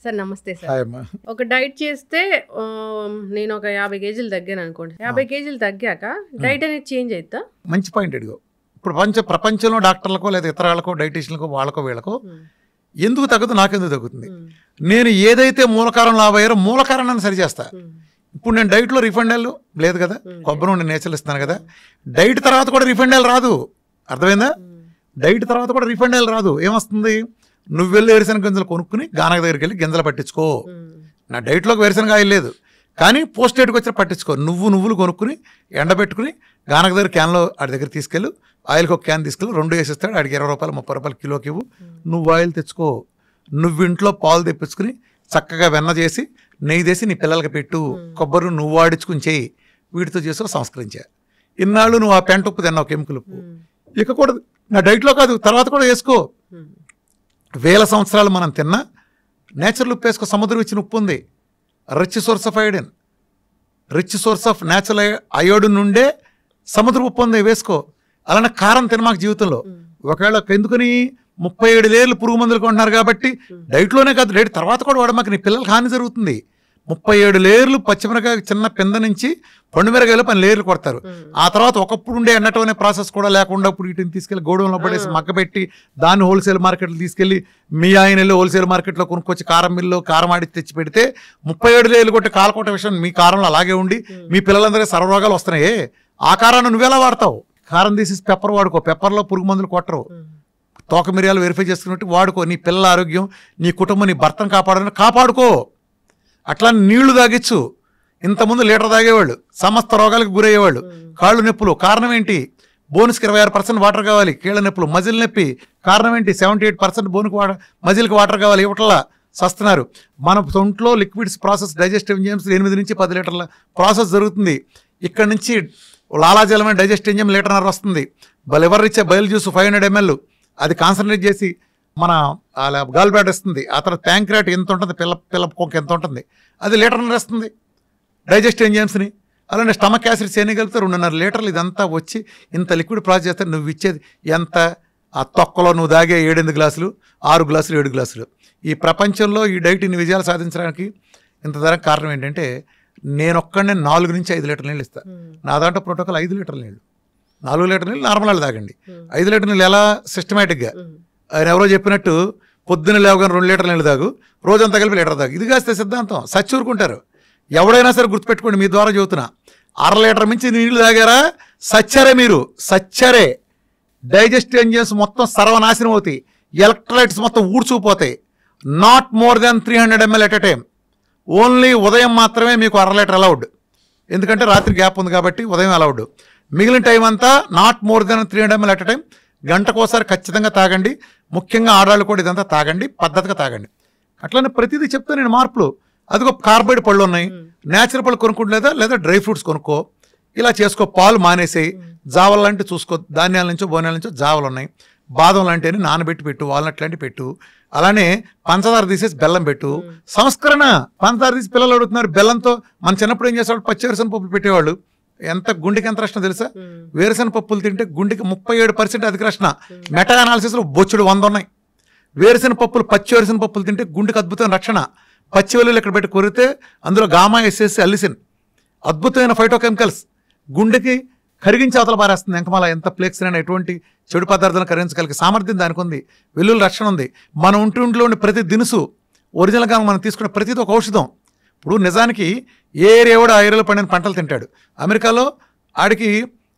Sir నమస్తే sir. Hi అమ్మా. ఒక డైట్ చేస్తే నేను ఒక 50 కేజీలు తగ్గాను అనుకోండి. 50 కేజీలు తగ్గాక డైట్ అనేది చేంజ్ అవుతా? మంచి పాయింట్ అడిగో. ఇప్పుడు ప్రపంచంలో డాక్టర్లకో లేదా ఇతర వాళ్ళకో డైటీషియన్లకో వాళ్ళకో వీళ్ళకో ఎందుకు తగ్గదు, నాకెందుకు తగ్గుతుంది? నేను ఏదైతే మూలకారం లాభయ్యారో మూలకారణాన్ని సరిచేస్తా. ఇప్పుడు నేను డైట్లో రిఫండ్ ఆయిల్ లేదు కదా, కొబ్బరి నుండి నేచర్లు ఇస్తాను కదా, డైట్ తర్వాత కూడా రిఫండ్ ఆయిల్ రాదు. అర్థమైందా? డైట్ తర్వాత కూడా రిఫండ్ ఆయిల్ రాదు. ఏమొస్తుంది? నువ్వు వెళ్ళి వేరుశనగ గింజలు కొనుక్కుని గానగ దగ్గరికి వెళ్ళి గింజలు పట్టించుకో. నా డైట్లోకి వేరుశనగ ఆయిల్ లేదు కానీ పోస్ట్ డేట్కి వచ్చి పట్టించుకో. నువ్వులు కొనుక్కుని ఎండబెట్టుకుని గానగ దగ్గర క్యాన్లో ఆడి దగ్గర తీసుకెళ్ళు, ఆయిల్కి ఒక క్యాన్ తీసుకెళ్ళి 2 వేసిస్తాడు. ఆడికి 20 రూపాయలు 30 రూపాయలు కిలోకి ఇవ్వు. నువ్వు ఆయిల్ తెచ్చుకో. నువ్వు ఇంట్లో పాలు తెప్పించుకుని చక్కగా వెన్న చేసి నెయ్యి చేసి నీ పిల్లలకి పెట్టు. కొబ్బరి నువ్వు వాడించుకుని చేయి. వీటితో చేసుకో, సంస్కరించా. ఇన్నాళ్ళు నువ్వు ఆ పెంట ఉప్పు తిన్నావు, కెమికల్ ఉప్పు. ఇక కూడా నా డైట్లో కాదు, తర్వాత కూడా వేసుకో. 1000 సంవత్సరాలు మనం తిన్నా నేచురల్ ఉప్పు వేసుకో. సముద్రం ఇచ్చిన ఉప్పు ఉంది, rich source of iodine, rich source of natural iodine నుండే సముద్ర ఉప్పు ఉంది, వేసుకో. అలానే కారం తినమాక జీవితంలో. ఒకవేళ ఎందుకని 37 లేయర్లు పురుగు మందులు కొంటున్నారు కాబట్టి డైట్లోనే కాదు, డైట్ తర్వాత కూడా వాడమాక, నీ పిల్లలకి హాని జరుగుతుంది. 37 లేయర్లు పచ్చిమిరకాయ చిన్న పింద నుంచి పండుమిరకాయలు 10 లేయర్లు కొడతారు. ఆ తర్వాత ఒకప్పుడు ఉండే ఎండటం అనే ప్రాసెస్ కూడా లేకుండా ఇప్పుడు వీటిని తీసుకెళ్లి గోడౌన్లో పడేసి మగ్గబెట్టి దాన్ని హోల్సేల్ మార్కెట్లో తీసుకెళ్లి మీ ఆయన వెళ్ళి హోల్సేల్ మార్కెట్లో కొనుక్కొచ్చి కారం మిల్లు కారం ఆడి తెచ్చి పెడితే 37 లేయర్లు కొట్టి కాలకొట్ట విషయం మీ కారంలో అలాగే ఉండి మీ పిల్లలందరికీ సర్వరోగాలు వస్తున్నాయి. ఆ కారాన్ని నువ్వెలా వాడతావు? కారం తీసి పెప్పర్ వాడుకో. పెప్పర్లో పురుగు మందులు కొట్టరు. తోక మిరియాలు వెరిఫై చేసుకున్నట్టు వాడుకో. నీ పిల్లల ఆరోగ్యం, నీ కుటుంబం, నీ భర్తను కాపాడాలని కాపాడుకో. అట్లా నీళ్లు తాగించు. ఇంతకుముందు లీటర్ తాగేవాళ్ళు సమస్త రోగాలకు గురయ్యేవాళ్ళు. కాళ్ళు నొప్పులు కారణం ఏంటి? బోన్స్కి 26% వాటర్ కావాలి. కీళ్ళ నొప్పులు, మజిల్ నొప్పి కారణం ఏంటి? 78% బోన్కి మజిల్కి వాటర్ కావాలి. ఇవట్లా సస్తున్నారు. మన సొంట్లో లిక్విడ్స్ ప్రాసెస్ డైజెస్టివ్ ఎంజైమ్స్ 8 నుంచి 10 లీటర్ల ప్రాసెస్ జరుగుతుంది. ఇక్కడ నుంచి లాలాజలమైన డైజెస్టివ్ ఎంజైమ్ 1.5 లీటర్ వస్తుంది. లివర్ ఇచ్చే బయలు జ్యూస్ 500 ml అది కాన్సన్ట్రేట్ చేసి మన గాల్ బ్లాడర్ ఇస్తుంది. ఆ తర్వాత ప్యాంక్రియాట్ ఎంత ఉంటుంది, పిల్ల కొంక ఎంత ఉంటుంది, అది 1.5 లీటర్ ఇస్తుంది డైజెస్టివ్ ఎంజైమ్స్ని. అలానే స్టమక్ యాసిడ్స్ చేయగలిగితే 2.5 లీటర్లు ఇదంతా వచ్చి ఇంత లిక్విడ్ ప్రాసెస్ చేస్తే నువ్వు ఇచ్చేది ఎంత? ఆ తొక్కలో నువ్వు దాగే 7 గ్లాసులు, 6 గ్లాసులు, 7 గ్లాసులు. ఈ ప్రపంచంలో ఈ డైట్ ఇన్ని విజయాలు సాధించడానికి ఇంత ధర కారణం ఏంటంటే నేను ఒక్కడనే 4 నుంచి 5 లీటర్ల నీళ్ళు ఇస్తాను. నా దాంట్లో ప్రోటోకాల్ 5 లీటర్ల నీళ్ళు, 4 లీటర్ల నీళ్ళు నార్మల్ వాళ్ళు తాగండి. 5 లీటర్ల నీళ్ళు ఎలా సిస్టమేటిక్గా ఆయన ఎవరో చెప్పినట్టు పొద్దున్న లేవగానే 2 లీటర్ల నీళ్ళు తాగు, రోజంతా కలిపి లీటర్ తాగు. ఇది కాస్తే సిద్ధాంతం సచ్చూరుకుంటారు. ఎవడైనా సరే గుర్తుపెట్టుకోండి, మీ ద్వారా చెబుతున్నా. 1/2 లీటర్ మించి నీళ్లు తాగారా సచ్చరే. మీరు సచ్చరే. డైజెస్టివ్ ఎంజైమ్స్ మొత్తం సర్వనాశనం అవుతాయి. ఎలక్ట్రోలైట్స్ మొత్తం ఊడ్చుకుపోతాయి. Not more than 300 ml at a time. Only ఉదయం మాత్రమే మీకు 1/2 లీటర్ అలౌడ్. ఎందుకంటే రాత్రి గ్యాప్ ఉంది కాబట్టి ఉదయం అలౌడ్. మిగిలిన టైం అంతా not more than 300 ml at a time. గంటకోసారి ఖచ్చితంగా తాగండి. ముఖ్యంగా ఆడవాళ్ళు కూడా ఇదంతా తాగండి, పద్ధతిగా తాగండి. అట్లనే ప్రతిదీ చెప్తా నేను మార్పులు. అదిగో కార్బైడ్ పళ్ళు ఉన్నాయి, నేచురల్ పళ్ళు కొనుక్కుంటలేదా, లేదా డ్రై ఫ్రూట్స్ కొనుక్కో. ఇలా చేసుకో. పాలు మానేసేయి. జావల లాంటివి చూసుకో. ధాన్యాల నుంచో బోనాల నుంచో జావలు ఉన్నాయి. బాదం లాంటివి నానబెట్టి పెట్టు, వాల్నట్ లాంటివి పెట్టు. అలానే పంచదార తీసేసి బెల్లం పెట్టు. సంస్కరణ. పంచదార తీసి పిల్లలు అడుగుతున్నారు బెల్లంతో. మన చిన్నప్పుడు ఏం చేసేవాళ్ళు? పచ్చి వేరుశనగ పప్పులు పెట్టేవాళ్ళు. గుండెకి ఎంత రక్షణ తెలుసా? వేరుశనగ పప్పులు తింటే గుండెకి 37% అధిక రక్షణ. మెటా అనాలిసిస్లో బొచ్చుడు 100 ఉన్నాయి. వేరుశనగ పప్పులు, పచ్చి వేరుశనగ పప్పులు తింటే గుండెకి అద్భుతమైన రక్షణ. పచ్చి వెల్లుల్లి ఇక్కడ పెట్టి కొరితే అందులో గామా ఎస్ఎస్ అల్లిసిన్ అద్భుతమైన ఫైటోకెమికల్స్ గుండెకి కరిగించి అవతల పారేస్తుంది. ఎంకమాల ఎంత ఫ్లేక్స్ అయినా ఎటువంటి చెడు పదార్థాలను కరిగించగలిగే సామర్థ్యం దానికి ఉంది. వెల్లుల్లి రక్షణ ఉంది. మన ఒంటిలో ఉండే ప్రతి దినుసు ఒరిజినల్గా మనం తీసుకునే ప్రతిదీ ఒక ఔషధం. ఇప్పుడు నిజానికి ఏ ఏరియా కూడా ఆ ఏరియాలో పండిన పంటలు తింటాడు. అమెరికాలో ఆడికి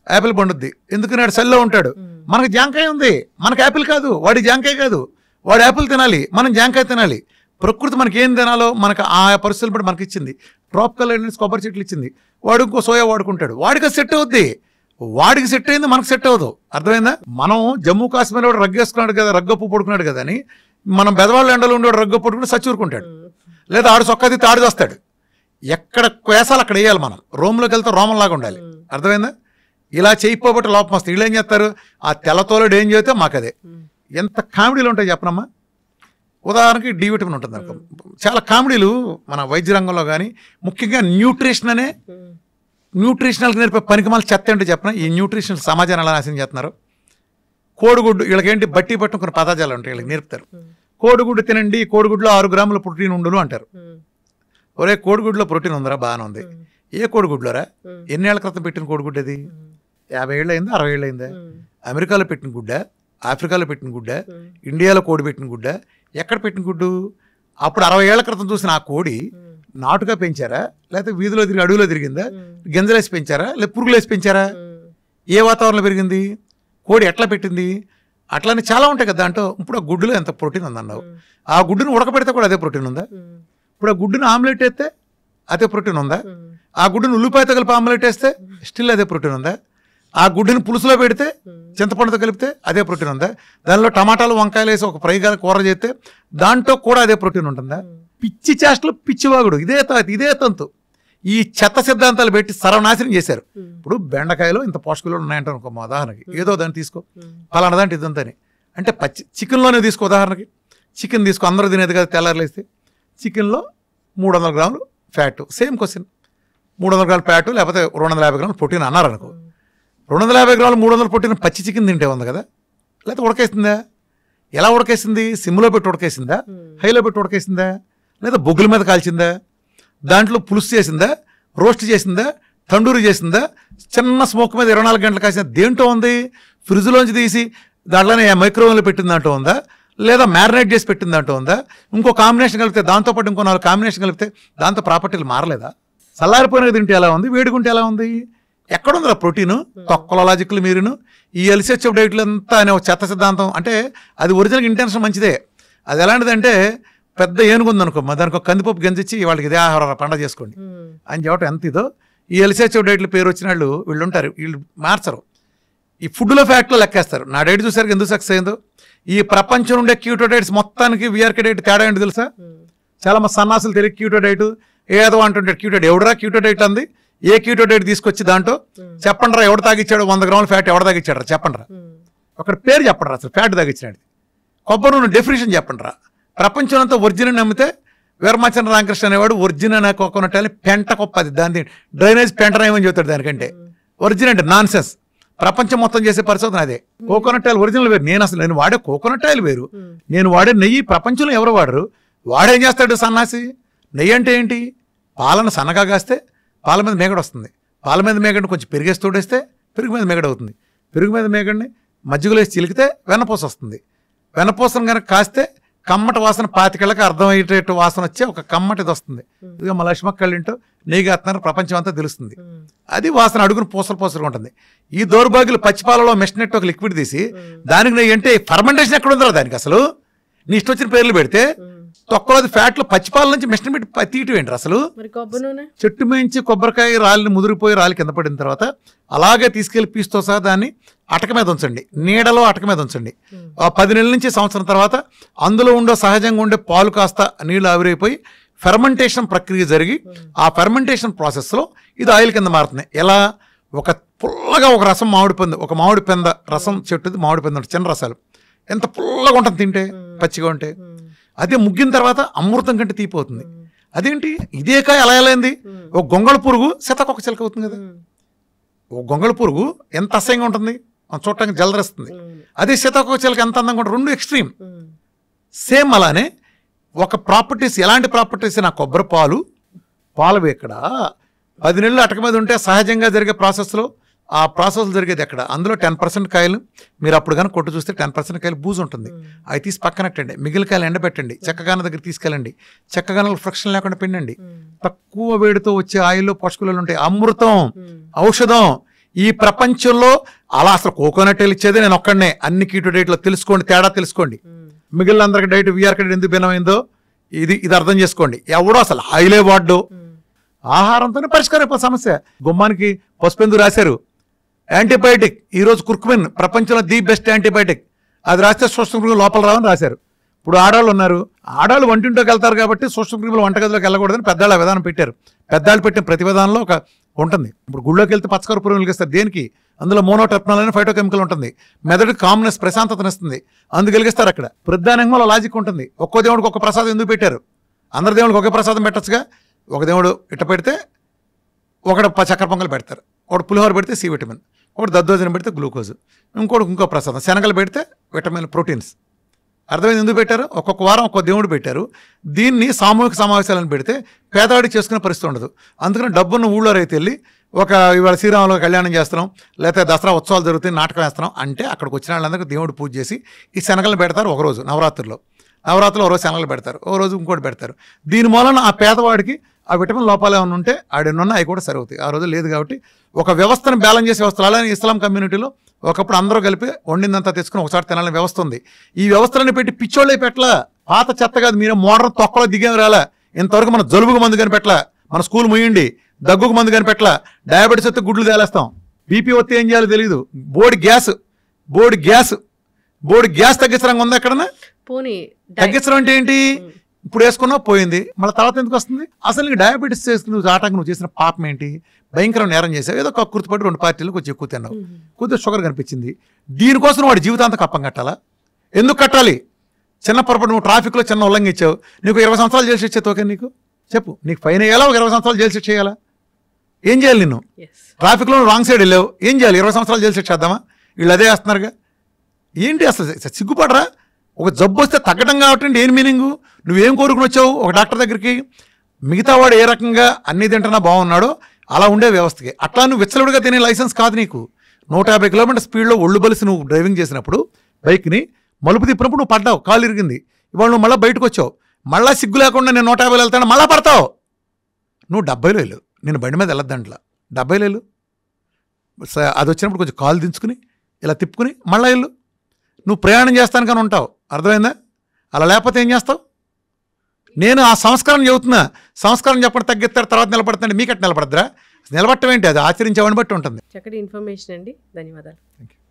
యాపిల్ పండుద్ది, ఎందుకని ఆడు సెల్లో ఉంటాడు. మనకు జాంకాయ ఉంది, మనకు యాపిల్ కాదు. వాడి జాంకాయ కాదు, వాడు యాపిల్ తినాలి, మనం జాంకాయ తినాలి. ప్రకృతి మనకి ఏం తినాలో మనకు ఆ పరిస్థితులు బట్టి మనకి ఇచ్చింది. ట్రాపికల్ కొబ్బరి చెట్లు ఇచ్చింది. వాడు ఇంకో సోయా వాడుకుంటాడు, వాడికి సెట్ అవుద్ది. వాడికి సెట్ అయింది, మనకు సెట్ అవ్వదు. అర్థమైందా? మనం జమ్మూ కాశ్మీర్ వాడు రగ్గేసుకున్నాడు కదా, రగ్గప్పు పడుకున్నాడు కదా అని మనం బెదవాళ్ళ ఎండలో ఉండేవాడు రగ్గ పడుకుని సచ్చూరుకుంటాడు. లేదా ఆడు సొక్కది తాడు చేస్తాడు. ఎక్కడ వేసాలు అక్కడ వేయాలి. మనం రోమ్లోకి వెళ్తే రోమంలాగా ఉండాలి. అర్థమైందా? ఇలా చేయిపోబట్టి లోపం వస్తుంది. వీళ్ళు ఏం చేస్తారు? ఆ తెల్లతోలుడు ఏం చేస్తే మాకు అదే. ఎంత కామెడీలు ఉంటాయి చెప్పనమ్మా. ఉదాహరణకి డి విటమిన్ ఉంటుంది అనుకో. చాలా కామెడీలు మన వైద్య రంగంలో కానీ ముఖ్యంగా న్యూట్రిషన్ అనే న్యూట్రిషనల్కి నేర్పే పనికిమాల చెత్త ఏంటో చెప్పిన. ఈ న్యూట్రిషనల్ సమాజాన్ని ఎలా నాశనం చేస్తున్నారు. కోడిగుడ్డు వీళ్ళకేంటి బట్టి పట్టుకున్న పదార్థాలు ఉంటాయి, వీళ్ళకి నేర్పుతారు. కోడిగుడ్డు తినండి, కోడిగుడ్లో 6 గ్రాముల ప్రోటీన్ ఉండును అంటారు. ఒరే కోడిగుడ్లో ప్రోటీన్ ఉందరా, బాగానే ఉంది. ఏ కోడిగుడ్లోరా? ఎన్నేళ్ల క్రితం పెట్టిన కోడిగుడ్డు అది? 50 ఏళ్ళు అయిందా, 60 ఏళ్ళు అయిందా? అమెరికాలో పెట్టిన గుడ్డ, ఆఫ్రికాలో పెట్టిన గుడ్డ, ఇండియాలో కోడి పెట్టిన గుడ్డ, ఎక్కడ పెట్టిన గుడ్డు? అప్పుడు 60 ఏళ్ల క్రితం చూసిన ఆ కోడి నాటుగా పెంచారా, లేకపోతే వీధిలో తిరిగి అడవిలో తిరిగిందా, గింజలేసి పెంచారా, లేదా పురుగులేసి పెంచారా? ఏ వాతావరణంలో పెరిగింది? కోడి ఎట్లా పెట్టింది? అట్లానే చాలా ఉంటాయి కదా దాంట్లో. ఇప్పుడు ఆ గుడ్డులో ఎంత ప్రోటీన్ ఉందన్నావు, ఆ గుడ్డును ఉడకబెడితే కూడా అదే ప్రోటీన్ ఉందా? ఇప్పుడు ఆ గుడ్డును ఆమ్లెట్ వేస్తే అదే ప్రోటీన్ ఉందా? ఆ గుడ్డును ఉల్లిపాయతో కలిపి ఆమ్లెట్ వేస్తే స్టిల్ అదే ప్రోటీన్ ఉందా? ఆ గుడ్డుని పులుసులో పెడితే చింతపండుతో కలిపితే అదే ప్రోటీన్ ఉందా? దానిలో టమాటాలు వంకాయలు వేసి ఒక ఫ్రై కూర చేస్తే దాంట్లో కూడా అదే ప్రోటీన్ ఉంటుందా? పిచ్చి చేష్టలు, పిచ్చివాగుడు, ఇదే తంతు. ఈ చెత్త సిద్ధాంతాలు పెట్టి సర్వనాశనం చేశారు. ఇప్పుడు బెండకాయలో ఇంత పోషకాలు ఉన్నాయంట అనుకో, మా ఉదాహరణకి ఏదో దాన్ని తీసుకో, పలానా దాంట్లో ఇదంతని అంటే పచ్చి చికెన్లోనే తీసుకో. ఉదాహరణకి చికెన్ తీసుకో, అందరూ తినేది కదా, తెల్లారులేస్తే చికెన్లో 300 గ్రాములు ఫ్యాట్. సేమ్ క్వశ్చన్, 300 గ్రాముల ఫ్యాట్ లేకపోతే 250 గ్రాములు ప్రోటీన్ అన్నారు అనుకో. 250 గ్రాములు 300 ప్రోటీన్ పచ్చి చికెన్ తింటే ఉంది కదా, లేకపోతే ఉడకేసిందా? ఎలా ఉడకేసింది? సిమ్లో పెట్టి ఉడకేసిందా, హైలో పెట్టి ఉడకేసిందా, లేదా బొగ్గుల మీద కాల్చిందా, దాంట్లో పులుసు చేసిందా, రోస్ట్ చేసిందా, తండూరి చేసిందా, చిన్న స్మోక్ మీద 24 గంటలు కాసిందా? దేంట్లో ఉంది? ఫ్రిడ్జ్లోంచి తీసి దాంట్లోనే మైక్రోవేవ్లో పెట్టిన దాంట్లో ఉందా, లేదా మ్యారినేట్ చేసి పెట్టిన దాంట్లో ఉందా? ఇంకో కాంబినేషన్ కలిపితే, దాంతోపాటు ఇంకో 4 కాంబినేషన్ కలిపితే దాంతో ప్రాపర్టీలు మారలేదా? చల్లారిపోయినది తింటే ఎలా ఉంది, వేడిగుంటే ఎలా ఉంది? ఎక్కడుంది ఆ ప్రోటీను? తొక్కల లాజిక్లు మీరును. ఈ ఎల్సిహెచ్ఎఫ్ డైట్లు అంతా అనే ఒక చెత్త సిద్ధాంతం. అంటే అది ఒరిజినల్ ఇంటెన్షన్ మంచిదే. అది ఎలాంటిదంటే, పెద్ద ఏనుగు ఉందనుకో, దానికి ఒక కందిపప్పు గంజిచ్చి వాళ్ళకి ఇదే ఆహార పండగ చేసుకోండి అని చెప్పడం ఎంత ఇదో. ఈ ఎల్సిహెచ్ఎఫ్ డైట్లు పేరు వచ్చిన వీళ్ళు ఉంటారు, వీళ్ళు మార్చరు. ఈ ఫుడ్లో ఫ్యాక్ట్లో లెక్కేస్తారు. నా డైట్ చూసారు ఎందుకు సక్సెస్ అయిందో. ఈ ప్రపంచం ఉండే క్యూటో డైట్స్ మొత్తానికి వీఆర్కే డైట్ తేడా ఏంటి తెలుసా? చాలా మంది సన్నాసులు తెలియదు క్యూటో డైట్ ఏదో అంటుంటాడు. క్యూటో డైట్ ఎవడరా క్యూటో డైట్ అంది? ఏ క్యూటో డైట్ తీసుకొచ్చి దాంట్లో చెప్పండి రా, ఎవడు తాగిచ్చాడు 100 గ్రాముల ఫ్యాట్ ఎవడ తాగిచ్చాడు రా చెప్పండి రా. ఒకటి పేరు చెప్పండి రా, అసలు ఫ్యాట్ తాగిచ్చినాడు. కొబ్బరి నూనె డెఫినేషన్ చెప్పండి రా. ప్రపంచం అంతా ఒరిజినల్ నమ్మితే వీరమాచంద్ర రామకృష్ణ అనేవాడు ఒరిజినల్ కోకోనట్ అని పెంట కొప్పది, దాని డ్రైనేజ్ పెంటనేమని చెబుతాడు దానికంటే. Original non sense. ప్రపంచం మొత్తం చేసే పరిశోధన అదే. కోకోనట్ ఆయిల్ ఒరిజినల్ వేరు. నేను వాడే కోకోనట్ ఆయిల్ వేరు, నేను వాడే నెయ్యి ప్రపంచంలో ఎవరు వాడరు. వాడేం చేస్తాడు సన్నాసి? నెయ్యి అంటే ఏంటి? పాలను సన్నగా కాస్తే పాల మీద మేగడ వస్తుంది, పాల మీద మేగడిని కొంచెం పెరిగేసి తోడేస్తే పెరుగు మీద మేగడ అవుతుంది, పెరుగు మీద మేగడిని మజ్జిగలో వేసి చిలికితే వెన్నపూస వస్తుంది, వెన్నపూసను కనుక కాస్తే కమ్మటి వాసన 25 ఏళ్ళకి అర్థమయ్యేటట్టు వాసన వచ్చే ఒక కమ్మటిది వస్తుంది. ఇదిగో మా లక్ష్మక్కళ్ళింటో నెయ్యి కాస్తున్నారు, ప్రపంచం అంతా తెలుస్తుంది. అది వాసన అడుగును పూసలుగా ఉంటుంది. ఈ దౌర్భాగ్యులు పచ్చిపాలలో మెషినెట్ ఒక లిక్విడ్ తీసి దానికి నెయ్యి అంటే ఫర్మెంటేషన్ ఎక్కడ ఉందో దానికి అసలు. నీ ఇష్టం వచ్చిన పేర్లు పెడితే తొక్కలోది ఫ్యాట్లు పచ్చిపాల నుంచి మెషిన్ పెట్టి తీయటం ఏంటి అసలు? చెట్టు మేంచి కొబ్బరికాయ రాలిని ముదిరిపోయి రాలి కింద పడిన తర్వాత అలాగే తీసుకెళ్లి పీస్తో సహా దాన్ని అటక మీద ఉంచండి, నీడలో అటక మీద ఉంచండి. 10 నెలల నుంచి సంవత్సరం తర్వాత అందులో ఉండే సహజంగా ఉండే పాలు కాస్త నీళ్లు ఆవిరైపోయి ఫెర్మెంటేషన్ ప్రక్రియ జరిగి ఆ ఫెర్మెంటేషన్ ప్రాసెస్లో ఇది ఆయిల్ కింద మారుతుంది. ఎలా? ఒక పుల్లగా ఒక రసం ఒక మామిడి పెంద రసం చెట్టుది, మామిడి పెంద చిన్న రసాలు ఎంత పుల్లగా ఉంటుంది తింటే, పచ్చిగా ఉంటే. అదే ముగ్గిన తర్వాత అమృతం కంటే తీపిపోతుంది. అదేంటి ఇదే కాయ అలా ఎలా అయింది? ఒక గొంగళ పురుగు సీతాకొక చిలక అవుతుంది కదా. ఒక గొంగళ పురుగు ఎంత అసహ్యంగా ఉంటుంది, చూడటానికి జలదరిస్తుంది. అదే సీతాకొక చిలక ఎంత అందంగా ఉంటుంది. రెండు ఎక్స్ట్రీమ్. సేమ్ అలానే ఒక ప్రాపర్టీస్, ఎలాంటి ప్రాపర్టీస్? నా కొబ్బరి పాలు ఎక్కడ 10 నెలలు అటక మీద ఉంటే సహజంగా జరిగే ప్రాసెస్లో ఆ ప్రాసెస్ జరిగేది ఎక్కడ? అందులో 10% కాయలు మీరు అప్పుడు కానీ కొట్టు చూస్తే 10% కాయలు బూజు ఉంటుంది. అవి తీసి పక్కనట్టండి, మిగిలిన కాయలు ఎండబెట్టండి, చెక్కగాన దగ్గర తీసుకెళ్ళండి, చెక్కగానలు ఫ్రిక్షన్ లేకుండా పిండండి. తక్కువ వేడితో వచ్చే ఆయిల్లో పోషకాలు ఉంటాయి. అమృతం, ఔషధం. ఈ ప్రపంచంలో అలా అసలు కోకోనట్ ఆయిల్ ఇచ్చేదే నేను ఒక్కడనే. అన్ని కీటో డైట్లో తెలుసుకోండి, తేడా తెలుసుకోండి. మిగిలిన అందరికి డైట్ వీఆర్కే ఎందుకు భిన్నమైందో ఇది అర్థం చేసుకోండి. ఎవడో అసలు ఆయిలే వాడ్డు. ఆహారంతోనే పరిష్కారం సమస్య. గుమ్మానికి పసుపెందుకు రాశారు? యాంటీబయాటిక్. ఈరోజు కుర్కుమిన్ ప్రపంచంలో ది బెస్ట్ యాంటీబయాటిక్. అది రాస్తే సూక్ష్మక్రిములు లోపల రావని రాశారు. ఇప్పుడు ఆడవాళ్ళు ఉన్నారు, ఆడవాళ్ళు వంటింట్లోకి వెళ్తారు కాబట్టి సూక్ష్మక్రిములు వంటగదిలోకి వెళ్ళకూడదని పెద్దవాళ్ళ విధానం పెట్టారు. పెద్దవాళ్ళు పెట్టిన ప్రతి విధానంలో ఒక ఉంటుంది. ఇప్పుడు గుళ్ళోకి వెళ్తే పచ్చకర్పూరం వెలిగిస్తారు. దేనికి? అందులో మోనోటెర్పనాల్ అనే ఫైటోకెమికల్ ఉంటుంది. మెదడుకి కామ్నెస్, ప్రశాంతతనిస్తుంది, అందుకు వెలిగిస్తారు. అక్కడ ప్రధానంగా లాజిక్ ఉంటుంది. ఒక్కో దేవుడికి ఒక ప్రసాదం ఎందుకు పెట్టారు? అందరి దేవుడికి ఒకే ప్రసాదం పెట్టచ్చుగా. ఒక దేవుడు ఇట్ట పెడితే ఒకటి చక్కెర పొంగల్ పెడతారు, ఒకటి పులిహోర పెడితే సి విటమిన్, ఒకటి దద్దోజనం పెడితే గ్లూకోజ్, ఇంకో ప్రసాదం శనగలు పెడితే విటమిన్, ప్రోటీన్స్. అర్థమైంది ఎందుకు పెట్టారు? ఒక్కొక్క వారం ఒక్కొక్క దేవుడు పెట్టారు. దీన్ని సామూహిక సమావేశాలను పెడితే పేదవాడికి చేసుకునే పరిస్థితి ఉండదు. అందుకని డబ్బున్న ఊళ్ళో రైతు వెళ్ళి ఇవాళ శ్రీరాములు కళ్యాణం చేస్తున్నాం, లేకపోతే దసరా ఉత్సవాలు జరుగుతాయి, నాటకం వేస్తున్నాం అంటే అక్కడికి వచ్చిన వాళ్ళందరికీ దేవుడు పూజ చేసి ఈ శనగలను పెడతారు. ఒకరోజు నవరాత్రుల్లో ఒక రోజు శనగలు పెడతారు, ఒక రోజు ఇంకోటి పెడతారు. దీని మూలన ఆ పేదవాడికి ఆ విటమిన్ లోపాలు ఏమైనా ఉంటే ఆడెన్నున్నా అవి కూడా సరవుతాయి. ఆ రోజు లేదు కాబట్టి ఒక వ్యవస్థను బ్యాలెన్స్ చేసే వ్యవస్థలు. అలానే ఇస్లాం కమ్యూనిటీలో ఒకప్పుడు అందరూ కలిపి వండిందంతా తెచ్చుకుని ఒకసారి తినాలని వ్యవస్థ ఉంది. ఈ వ్యవస్థలను పెట్టి పిచ్చోళ్ళే పెట్టలా, పాత చెత్త కాదు, మీరే మోడర్న్ తొక్కలో దిగేం రాలా. ఇంతవరకు మన జలుబుకు మందు కనిపెట్టలా, మన స్కూల్ ముయ్యండి, దగ్గుకు మందు కనిపెట్టలా, డయాబెటీస్ వస్తే గుడ్లు తేలేస్తాం, బీపీ వస్తే ఏం చేయాలో తెలియదు, బోర్డు గ్యాస్ తగ్గించడం ఉందా ఎక్కడన్నా? తగ్గించడం అంటే ఏంటి? ఇప్పుడు వేసుకున్నా పోయింది, మళ్ళీ తర్వాత ఎందుకు వస్తుంది? అసలు నీకు డయాబెటీస్ చేసుకుని నువ్వు ఆటంకి నువ్వు చేసిన పాపం ఏంటి? భయంకరం నేరం చేసావు. ఏదో గుర్తుపట్టి 2 పార్టీలు కొంచెం ఎక్కువ తిన్నావు, కొద్దిగా షుగర్ కనిపించింది. దీనికోసం వాడి జీవితాంతం కప్పం కట్టాలా? ఎందుకు కట్టాలి? చిన్న పొరపాటు నువ్వు ట్రాఫిక్లో చిన్న ఉల్లంఘించావు, నీకు 20 సంవత్సరాలు జైలు శిక్ష ఓకే? నీకు చెప్పు, నీకు ఫైన్ వేయాలా? ఒక 20 సంవత్సరాలు జైలు శిక్ష చేయాలా? ఏం చేయాలి? నిన్ను ట్రాఫిక్లో రాంగ్ సైడ్ వెళ్ళావు, ఏం చేయాలి? 20 సంవత్సరాలు జైలు శిక్ష చేద్దామా? వీళ్ళు అదే వేస్తున్నారుగా. ఏంటి అసలు సిగ్గుపడరా? ఒక జబ్బు వస్తే తగ్గడం కాబట్టి ఏం మీనింగు? నువ్వేం కోరుకుని వచ్చావు ఒక డాక్టర్ దగ్గరికి? మిగతా వాడు ఏ రకంగా అన్ని తింటున్నా బాగున్నాడో అలా ఉండే వ్యవస్థకి. అట్లా నువ్వు విచ్చలుడిగా తినే లైసెన్స్ కాదు నీకు. 150 కిలోమీటర్ స్పీడ్లో ఒళ్ళు బలిసి నువ్వు డ్రైవింగ్ చేసినప్పుడు బైక్ని మలుపు తిప్పినప్పుడు నువ్వు పడ్డావు, కాలు ఇరిగింది. ఇవాళ నువ్వు మళ్ళీ బయటకు వచ్చావు, మళ్ళీ సిగ్గు లేకుండా నేను 150 వెళ్తాను, మళ్ళీ పడతావు. నువ్వు 70లో వెళ్ళు, నేను బండి మీద వెళ్ళొద్దంట్లా, 70లో వెళ్ళు. అది వచ్చినప్పుడు కొంచెం కాలు దించుకుని ఇలా తిప్పుకుని మళ్ళీ వెళ్ళు. నువ్వు ప్రయాణం చేస్తాను కానీ ఉంటావు, అర్థమైందా? అలా లేకపోతే ఏం చేస్తావు? నేను ఆ సంస్కారం చెబుతున్నా. సంస్కారం చెప్పడం తగ్గిస్తారు, తర్వాత నిలబడుతుంటే మీకట్టు నిలబడద్దురా? నిలబట్టం ఏంటి? అది ఆచరించేవాడిని బట్టి ఉంటుంది. చక్కటి ఇన్ఫర్మేషన్ అండి, ధన్యవాదాలు.